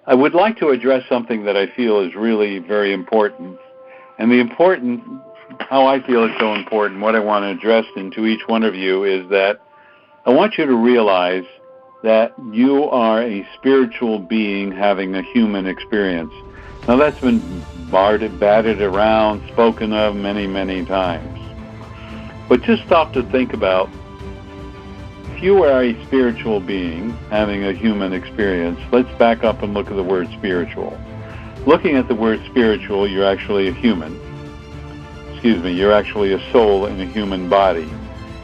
I would like to address something that I feel is really very important. And how I feel it's so important, what I want to address into each one of you is that I want you to realize that you are a spiritual being having a human experience. Now that's been batted around, spoken of many, many times. But just stop to think about, if you are a spiritual being having a human experience, let's back up and look at the word spiritual. Looking at the word spiritual, you're actually a human. You're actually a soul in a human body.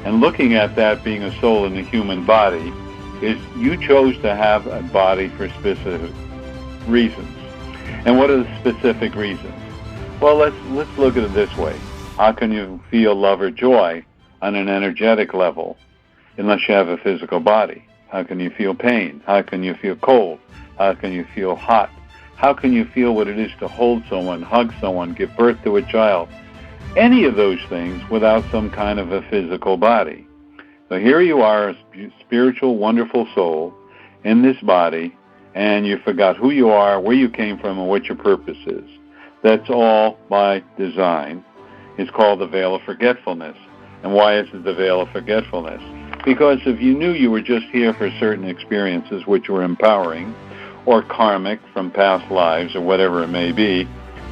And looking at that being a soul in a human body is you chose to have a body for specific reasons. And what are the specific reasons? Well, let's look at it this way. How can you feel love or joy on an energetic level unless you have a physical body? How can you feel pain? How can you feel cold? How can you feel hot? How can you feel what it is to hold someone, hug someone, give birth to a child? Any of those things without some kind of a physical body. So here you are, a spiritual, wonderful soul in this body, and you forgot who you are, where you came from, and what your purpose is. That's all by design. It's called the veil of forgetfulness. And why is it the veil of forgetfulness? Because if you knew you were just here for certain experiences which were empowering, or karmic from past lives, or whatever it may be,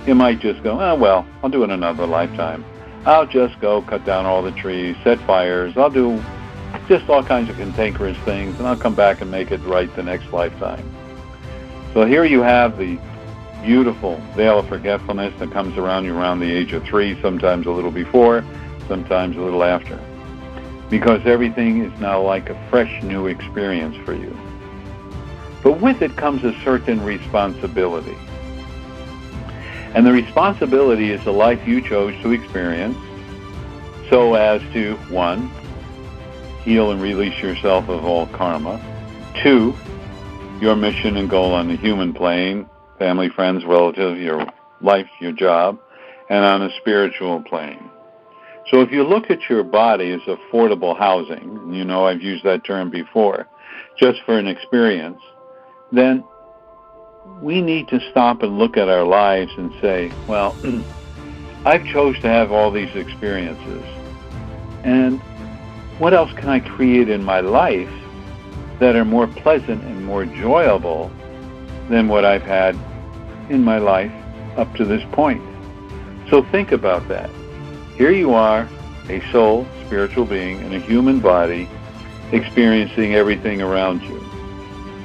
you might just go, oh, well, I'll do it another lifetime. I'll just go cut down all the trees, set fires. I'll do just all kinds of cantankerous things, and I'll come back and make it right the next lifetime. So here you have the beautiful veil of forgetfulness that comes around you around the age of 3, sometimes a little before, sometimes a little after. Because everything is now like a fresh new experience for you. But with it comes a certain responsibility. And the responsibility is the life you chose to experience so as to, 1, heal and release yourself of all karma. 2, your mission and goal on the human plane, family, friends, relatives, your life, your job, and on a spiritual plane. So if you look at your body as affordable housing, you know I've used that term before, just for an experience, then we need to stop and look at our lives and say, well, I've chose to have all these experiences, and what else can I create in my life that are more pleasant and more enjoyable than what I've had in my life up to this point? So think about that. Here you are, a soul, spiritual being, in a human body, experiencing everything around you.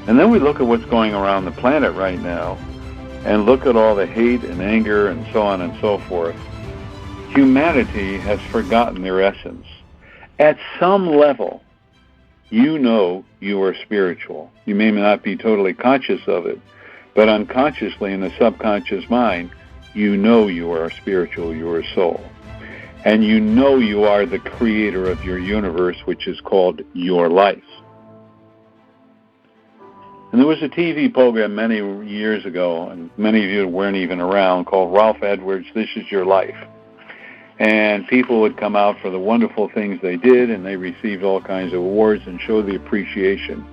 And then we look at what's going around the planet right now, and look at all the hate and anger and so on and so forth. Humanity has forgotten their essence. At some level, you know you are spiritual. You may not be totally conscious of it, but unconsciously in the subconscious mind, you know you are spiritual, you are soul. And you know you are the creator of your universe, which is called your life. And there was a TV program many years ago, and many of you weren't even around, called Ralph Edwards' This Is Your Life. And people would come out for the wonderful things they did, and they received all kinds of awards and showed the appreciation.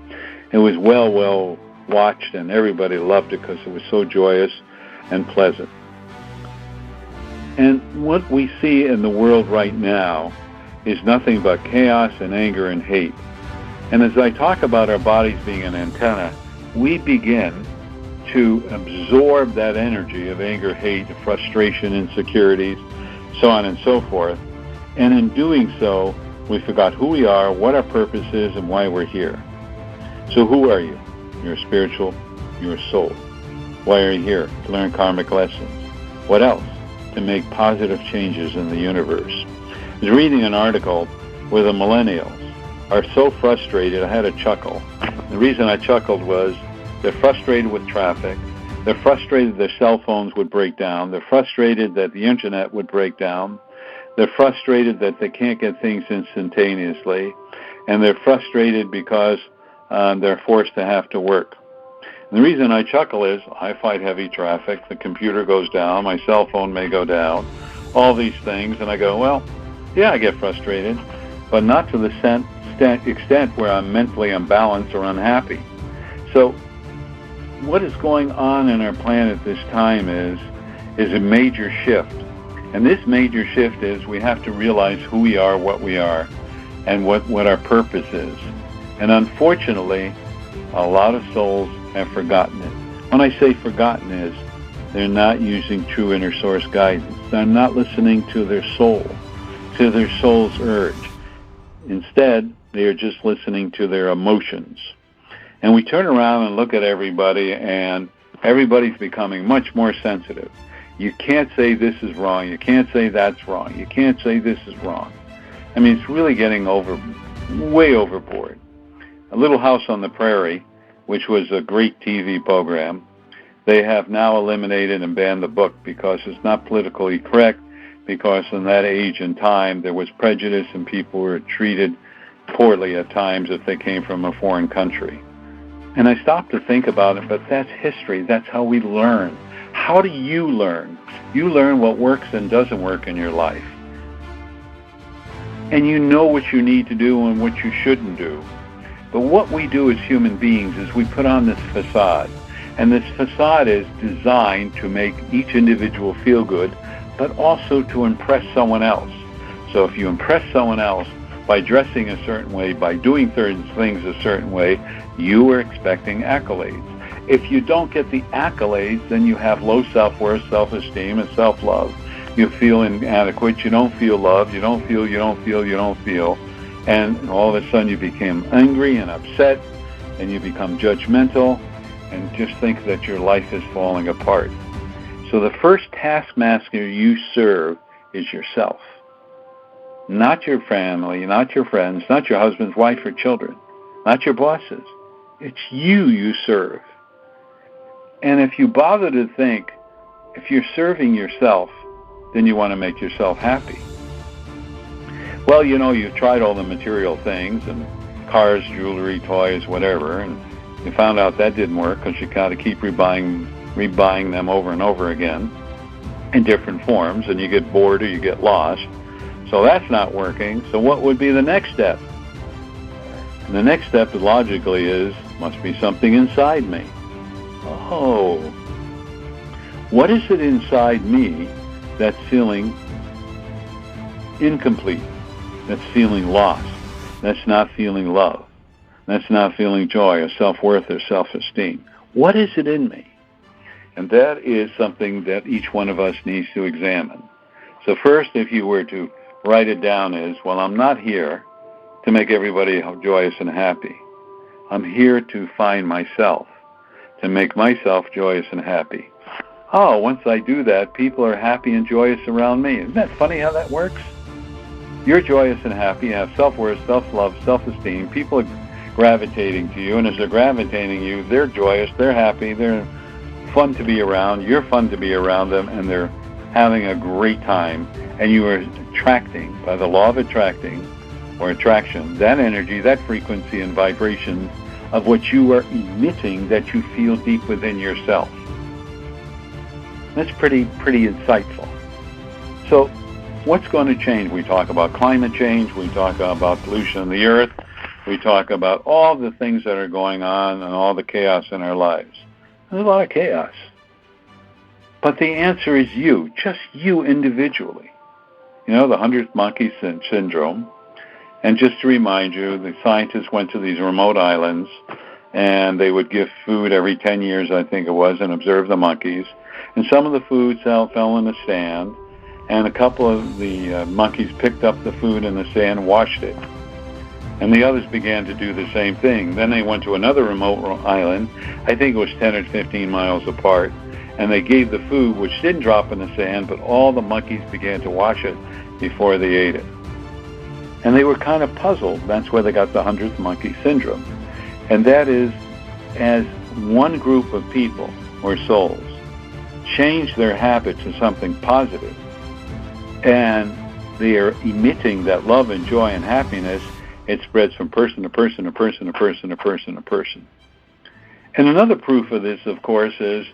It was well watched, and everybody loved it because it was so joyous and pleasant. And what we see in the world right now is nothing but chaos and anger and hate. And as I talk about our bodies being an antenna, we begin to absorb that energy of anger, hate, frustration, insecurities, so on and so forth. And in doing so, we forgot who we are, what our purpose is, and why we're here. So who are you? You're spiritual, you're a soul. Why are you here? To learn karmic lessons. What else? To make positive changes in the universe. I was reading an article where the millennials are so frustrated, I had a chuckle. The reason I chuckled was they're frustrated with traffic. They're frustrated their cell phones would break down. They're frustrated that the internet would break down. They're frustrated that they can't get things instantaneously. And they're frustrated because they're forced to have to work. And the reason I chuckle is I fight heavy traffic. The computer goes down. My cell phone may go down. All these things. And I go, well, yeah, I get frustrated, but not to the extent where I'm mentally unbalanced or unhappy. So what is going on in our planet this time is a major shift. And this major shift is we have to realize who we are, what we are, and what our purpose is. And unfortunately, a lot of souls have forgotten it. When I say forgotten is, they're not using true inner source guidance. They're not listening to their soul, to their soul's urge. Instead, they are just listening to their emotions. And we turn around and look at everybody, and everybody's becoming much more sensitive. You can't say this is wrong. You can't say that's wrong. You can't say this is wrong. I mean, it's really getting way overboard. A Little House on the Prairie, which was a great TV program, they have now eliminated and banned the book because it's not politically correct, because in that age and time there was prejudice and people were treated poorly at times if they came from a foreign country. And I stopped to think about it, but that's history. That's how we learn. How do you learn? You learn what works and doesn't work in your life. And you know what you need to do and what you shouldn't do. But what we do as human beings is we put on this facade. And this facade is designed to make each individual feel good, but also to impress someone else. So if you impress someone else by dressing a certain way, by doing certain things a certain way, you are expecting accolades. If you don't get the accolades, then you have low self-worth, self-esteem, and self-love. You feel inadequate, you don't feel loved, you don't feel. And all of a sudden you become angry and upset, and you become judgmental, and just think that your life is falling apart. So the first taskmaster you serve is yourself. Not your family, not your friends, not your husband, wife, or children, not your bosses. It's you serve. And if you bother to think, if you're serving yourself, then you want to make yourself happy. Well, you've tried all the material things, and cars, jewelry, toys, whatever, and you found out that didn't work because you got to keep rebuying them over and over again in different forms, and you get bored or you get lost. So that's not working. So what would be the next step? And the next step logically must be something inside me. Oh, what is it inside me that's feeling incomplete, that's feeling lost, that's not feeling love, that's not feeling joy or self-worth or self-esteem? What is it in me? And that is something that each one of us needs to examine. So first, if you were to write it down I'm not here to make everybody joyous and happy. I'm here to find myself, to make myself joyous and happy. Oh, once I do that, people are happy and joyous around me. Isn't that funny how that works? You're joyous and happy, you have self-worth, self-love, self-esteem. People are gravitating to you, and as they're gravitating to you, they're joyous, they're happy, they're fun to be around, you're fun to be around them, and they're having a great time. And you are attracting, by the law of attracting, or attraction, that energy, that frequency and vibration of what you are emitting that you feel deep within yourself. That's pretty insightful. So what's going to change? We talk about climate change, we talk about pollution of the earth, we talk about all the things that are going on and all the chaos in our lives. There's a lot of chaos. But the answer is you, just you individually. The 100th monkey syndrome. And just to remind you, the scientists went to these remote islands, and they would give food every 10 years, I think it was, and observe the monkeys. And some of the food fell in the sand, and a couple of the monkeys picked up the food in the sand and washed it. And the others began to do the same thing. Then they went to another remote island, I think it was 10 or 15 miles apart, and they gave the food, which didn't drop in the sand, but all the monkeys began to wash it before they ate it. And they were kind of puzzled. That's where they got the 100th monkey syndrome. And that is, as one group of people or souls change their habit to something positive, and they are emitting that love and joy and happiness, it spreads from person to person to person to person to person to person. And another proof of this, of course, is,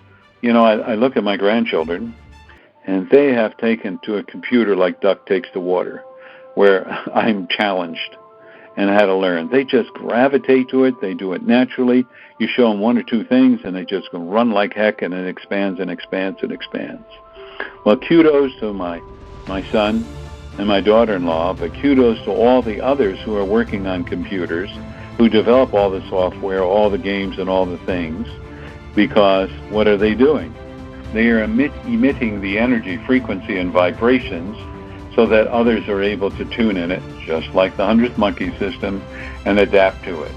I look at my grandchildren, and they have taken to a computer like duck takes to water, where I'm challenged. and how to learn. They just gravitate to it. They do it naturally. You show them one or two things, and they just run like heck, and it expands and expands and expands. Well, kudos to my son and my daughter-in-law, but kudos to all the others who are working on computers, who develop all the software, all the games, and all the things, because what are they doing? They are emitting the energy, frequency, and vibrations so that others are able to tune in it, just like the 100th Monkey System, and adapt to it.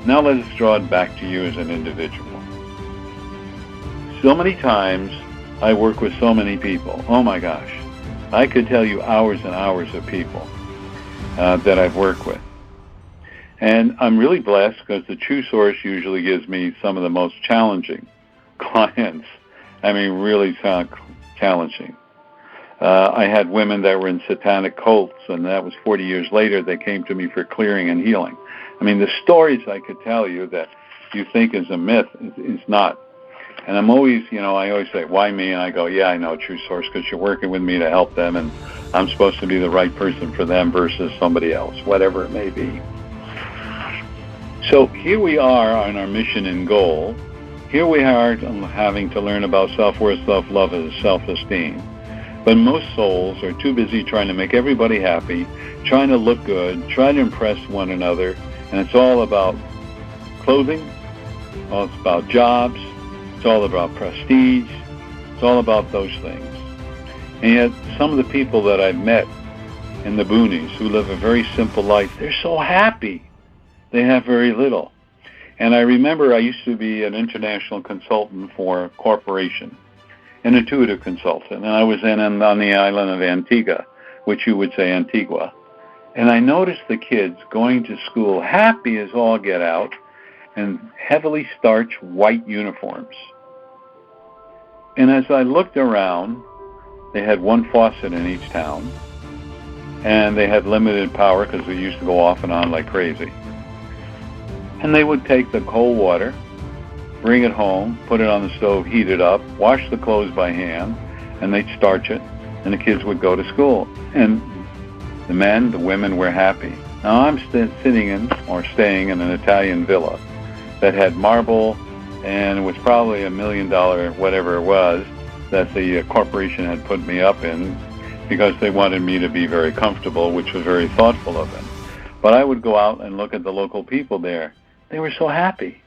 Now let us draw it back to you as an individual. So many times I work with so many people. Oh my gosh. I could tell you hours and hours of people that I've worked with. And I'm really blessed because the True Source usually gives me some of the most challenging clients. I mean, really challenging. I had women that were in satanic cults, and that was 40 years later. They came to me for clearing and healing. I mean, the stories I could tell you that you think is a myth is not. And I'm always, I always say, why me? And I go, yeah, I know, True Source, because you're working with me to help them, and I'm supposed to be the right person for them versus somebody else, whatever it may be. So here we are on our mission and goal. Here we are having to learn about self-worth, self-love, and self-esteem. But most souls are too busy trying to make everybody happy, trying to look good, trying to impress one another, and it's all about clothing, it's about jobs, it's all about prestige, it's all about those things. And yet, some of the people that I've met in the boonies who live a very simple life, they're so happy. They have very little. And I remember I used to be an international consultant for a corporation, an intuitive consultant, and I was on the island of Antigua, which you would say Antigua. And I noticed the kids going to school happy as all get out in heavily starched white uniforms. And as I looked around, they had one faucet in each town, and they had limited power because they used to go off and on like crazy. And they would take the cold water, bring it home, put it on the stove, heat it up, wash the clothes by hand, and they'd starch it, and the kids would go to school. And the men, the women were happy. Now I'm staying in an Italian villa that had marble, and it was probably $1 million, whatever it was, that the corporation had put me up in because they wanted me to be very comfortable, which was very thoughtful of them. But I would go out and look at the local people there. They were so happy.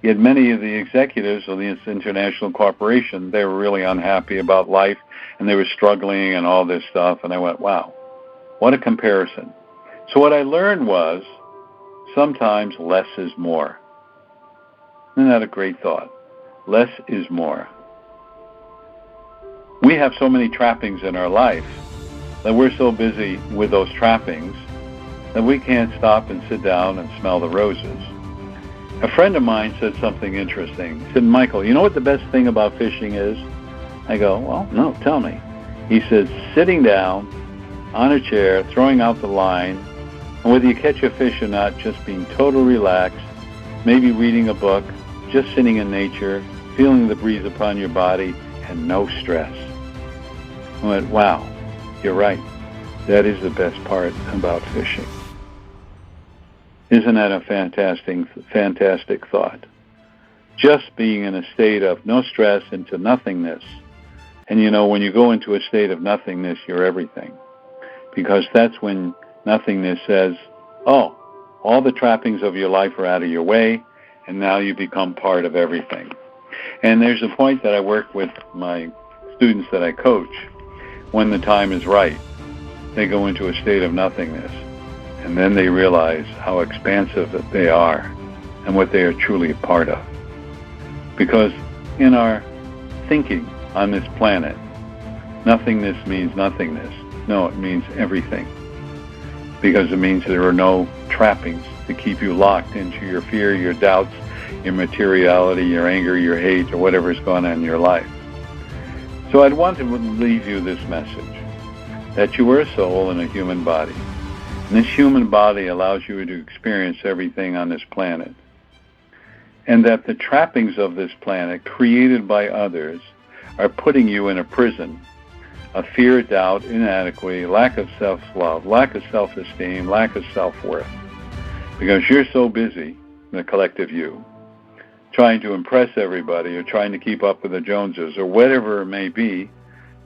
Yet many of the executives of this international corporation, they were really unhappy about life, and they were struggling and all this stuff. And I went, wow, what a comparison. So what I learned was sometimes less is more. Isn't that a great thought? Less is more. We have so many trappings in our life that we're so busy with those trappings that we can't stop and sit down and smell the roses. A friend of mine said something interesting. He said, Michael, you know what the best thing about fishing is? I go, well, no, tell me. He says, sitting down on a chair, throwing out the line, and whether you catch a fish or not, just being totally relaxed, maybe reading a book, just sitting in nature, feeling the breeze upon your body, and no stress. I went, wow, you're right. That is the best part about fishing. Isn't that a fantastic thought? Just being in a state of no stress into nothingness. And when you go into a state of nothingness, you're everything. Because that's when nothingness says, oh, all the trappings of your life are out of your way, and now you become part of everything. And there's a point that I work with my students that I coach. When the time is right, they go into a state of nothingness. And then they realize how expansive that they are and what they are truly a part of. Because in our thinking on this planet, nothingness means nothingness. No, it means everything. Because it means there are no trappings to keep you locked into your fear, your doubts, your materiality, your anger, your hate, or whatever's going on in your life. So I'd want to leave you this message, that you are a soul in a human body. And this human body allows you to experience everything on this planet. And that the trappings of this planet, created by others, are putting you in a prison of fear, doubt, inadequacy, lack of self-love, lack of self-esteem, lack of self-worth. because you're so busy, the collective you, trying to impress everybody or trying to keep up with the Joneses or whatever it may be,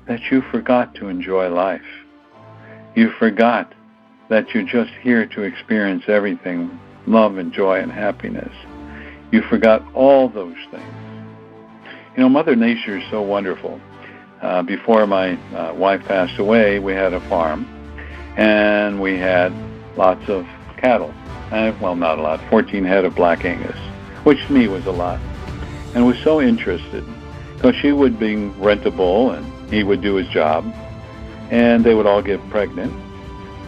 that you forgot to enjoy life. You forgot that you're just here to experience everything, love and joy and happiness. You forgot all those things. Mother Nature is so wonderful. Before my wife passed away, we had a farm, and we had lots of cattle. Well, not a lot, 14 head of Black Angus, which to me was a lot. And was so interested, because she would be rentable, and he would do his job, and they would all get pregnant.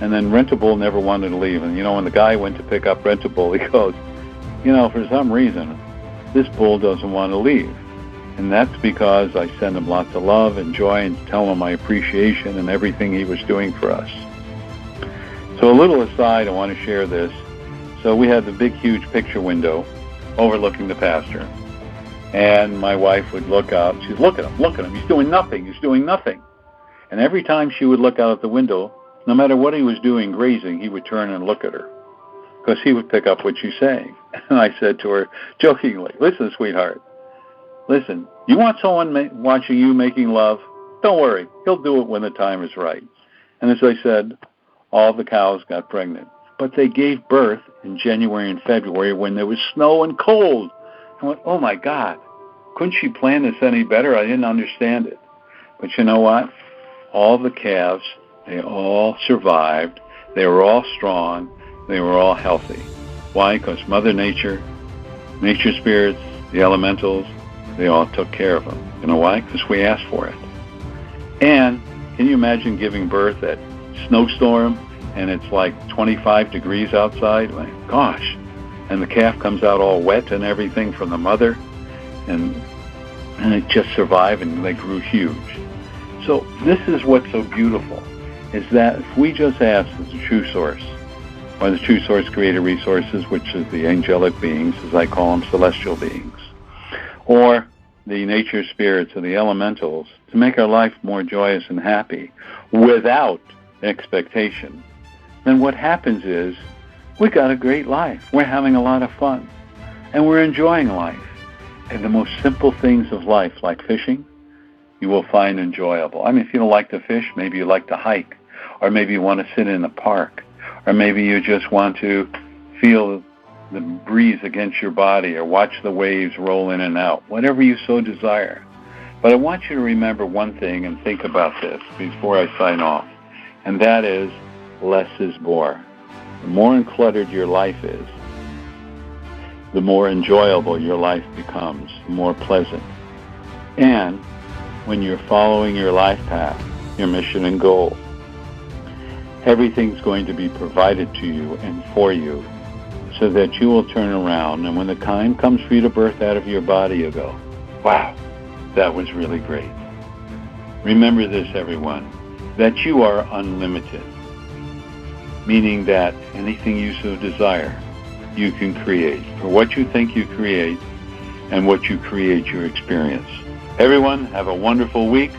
And then Rentable never wanted to leave. And, when the guy went to pick up Rentable, he goes, for some reason, this bull doesn't want to leave. And that's because I send him lots of love and joy and tell him my appreciation and everything he was doing for us. So a little aside, I want to share this. So we had the big, huge picture window overlooking the pasture. And my wife would look out. She'd look at him. He's doing nothing. And every time she would look out at the window, no matter what he was doing, grazing, he would turn and look at her, because he would pick up what she's saying. And I said to her, jokingly, listen, sweetheart, listen, you want someone watching you making love? Don't worry, he'll do it when the time is right. And as I said, all the cows got pregnant. But they gave birth in January and February when there was snow and cold. I went, oh my God, couldn't she plan this any better? I didn't understand it. But you know what? All the calves, they all survived. They were all strong. They were all healthy. Why? Because Mother Nature, nature spirits, the elementals, they all took care of them. You know why? Because we asked for it. And can you imagine giving birth at snowstorm and it's like 25 degrees outside? My gosh. And the calf comes out all wet and everything from the mother. And it just survived, and they grew huge. So this is what's so beautiful, is that if we just ask the true source, or the true source creator resources, which is the angelic beings, as I call them, celestial beings, or the nature spirits or the elementals, to make our life more joyous and happy without expectation, then what happens is we got a great life. We're having a lot of fun, and we're enjoying life. And the most simple things of life, like fishing, you will find enjoyable. I mean, if you don't like to fish, maybe you like to hike, or maybe you want to sit in a park, or maybe you just want to feel the breeze against your body, or watch the waves roll in and out, whatever you so desire. But I want you to remember one thing and think about this before I sign off, and that is less is more. The more uncluttered your life is, the more enjoyable your life becomes, the more pleasant. And when you're following your life path, your mission and goal, everything's going to be provided to you and for you, so that you will turn around, and when the time comes for you to birth out of your body, you'll go, wow, that was really great. Remember this, everyone, that you are unlimited, meaning that anything you so desire, you can create. For what you think you create, and what you create you experience. Everyone, have a wonderful week.